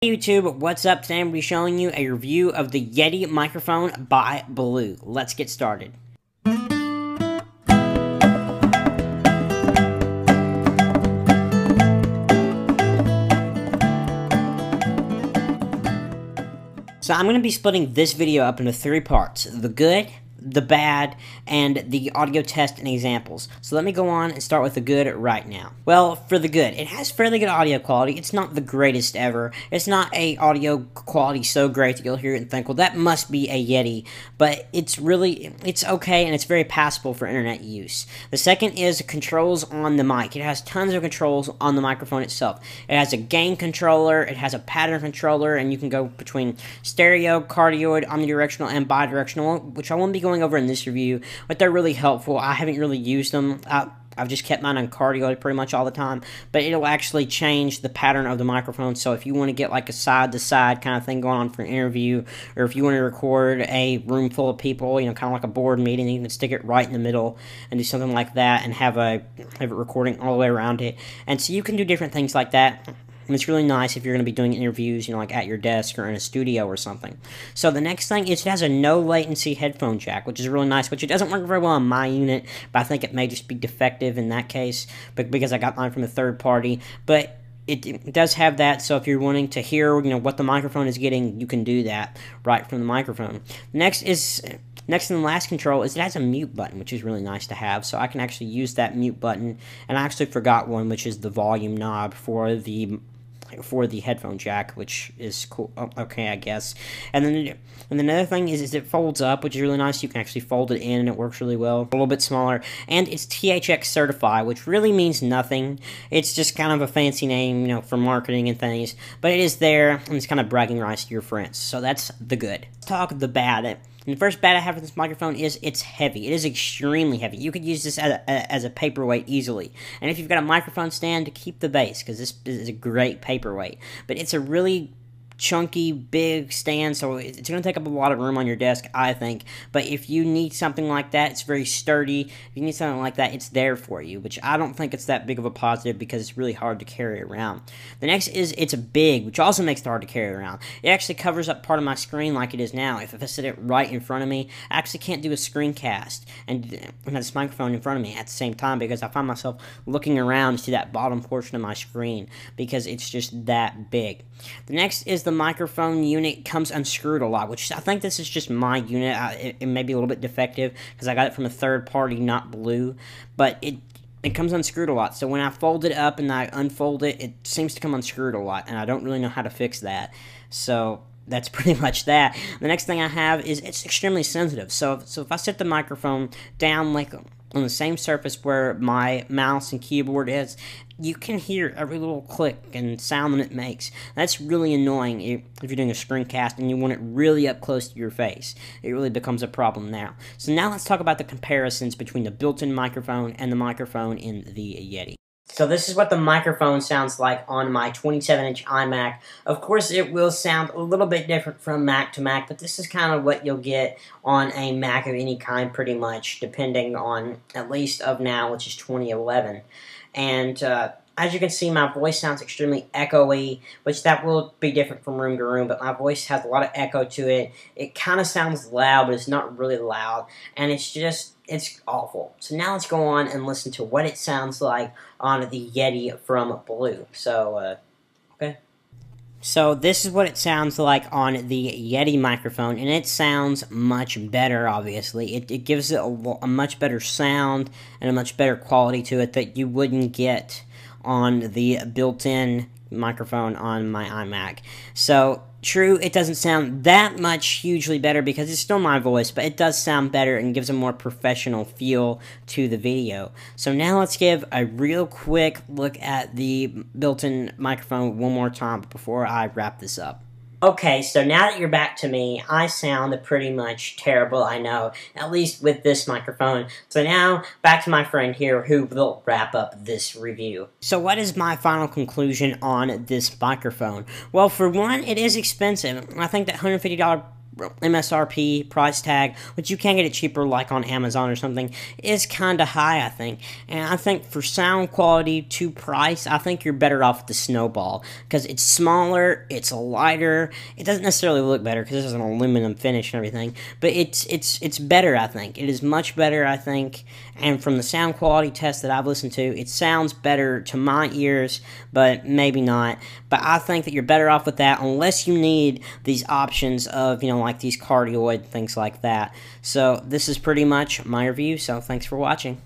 Hey YouTube, what's up? Today I'm going to be showing you a review of the Yeti microphone by Blue. Let's get started. So I'm going to be splitting this video up into three parts: the good, the bad, and the audio test and examples. So let me go on and start with the good right now. Well, for the good, it has fairly good audio quality. It's not the greatest ever. It's not a audio quality so great that you'll hear it and think, well, that must be a Yeti. But it's okay, and it's very passable for internet use. The second is controls on the mic. It has tons of controls on the microphone itself. It has a gain controller, it has a pattern controller, and you can go between stereo, cardioid, omnidirectional, and bidirectional, which I won't be going over in this review, but they're really helpful. I haven't really used them. I've just kept mine on cardioid pretty much all the time, but it'll actually change the pattern of the microphone. So if you want to get like a side-to-side kind of thing going on for an interview, or if you want to record a room full of people, you know, kind of like a board meeting, you can stick it right in the middle and do something like that and have it recording all the way around it. And so you can do different things like that. And it's really nice if you're going to be doing interviews, you know, like at your desk or in a studio or something. So the next thing is it has a no latency headphone jack, which is really nice, which it doesn't work very well on my unit, but I think it may just be defective in that case, but because I got mine from a third party. But it does have that, so if you're wanting to hear, you know, what the microphone is getting, you can do that right from the microphone. Next and the last control is it has a mute button, which is really nice to have, so I can actually use that mute button, and I actually forgot one, which is the volume knob for the headphone jack, which is cool. Oh, okay, I guess. And then another thing is it folds up, which is really nice. You can actually fold it in, and it works really well. A little bit smaller, and it's THX certified, which really means nothing. It's just kind of a fancy name, you know, for marketing and things. But it is there, and it's kind of bragging rights to your friends. So that's the good. Let's talk the bad. And the first bad I have with this microphone is it's heavy. It is extremely heavy. You could use this as a paperweight easily. And if you've got a microphone stand, to keep the bass, because this is a great paperweight. But it's a really chunky, big stand, so it's going to take up a lot of room on your desk, I think. But if you need something like that, it's very sturdy. If you need something like that, it's there for you, which I don't think it's that big of a positive because it's really hard to carry around. The next is it's big, which also makes it hard to carry around. It actually covers up part of my screen like it is now. If I set it right in front of me, I actually can't do a screencast and have this microphone in front of me at the same time because I find myself looking around to that bottom portion of my screen because it's just that big. The next is the microphone unit comes unscrewed a lot, which I think this is just my unit. It may be a little bit defective because I got it from a third party, not Blue, but it comes unscrewed a lot. So when I fold it up and I unfold it, it seems to come unscrewed a lot, and I don't really know how to fix that. So that's pretty much that. The next thing I have is it's extremely sensitive. So if I set the microphone down like on the same surface where my mouse and keyboard is, you can hear every little click and sound that it makes. That's really annoying if you're doing a screencast and you want it really up close to your face. It really becomes a problem now. So now let's talk about the comparisons between the built-in microphone and the microphone in the Yeti. So this is what the microphone sounds like on my 27-inch iMac. Of course, it will sound a little bit different from Mac to Mac, but this is kind of what you'll get on a Mac of any kind pretty much, depending on, at least of now, which is 2011. And as you can see, my voice sounds extremely echoey, which that will be different from room to room, but my voice has a lot of echo to it. It kind of sounds loud, but it's not really loud, and it's awful. So now let's go on and listen to what it sounds like on the Yeti from Blue. So, okay. So this is what it sounds like on the Yeti microphone, and it sounds much better, obviously. It gives it a much better sound and a much better quality to it that you wouldn't get on the built-in microphone on my iMac. So, true, it doesn't sound that much hugely better because it's still my voice, but it does sound better and gives a more professional feel to the video. So now let's give a real quick look at the built-in microphone one more time before I wrap this up. Okay, so now that you're back to me, I sound pretty much terrible, I know, at least with this microphone. So now, back to my friend here who will wrap up this review. So what is my final conclusion on this microphone? Well, for one, it is expensive. I think that $150 MSRP price tag, which you can get it cheaper like on Amazon or something, is kind of high, I think. And I think for sound quality to price, I think you're better off with the Snowball, because it's smaller, it's lighter. It doesn't necessarily look better because this is an aluminum finish and everything, but it's better, I think. It is much better, I think. And from the sound quality test that I've listened to, it sounds better to my ears, but maybe not. But I think that you're better off with that, unless you need these options of, like these cardioid, things like that. So this is pretty much my review, so thanks for watching.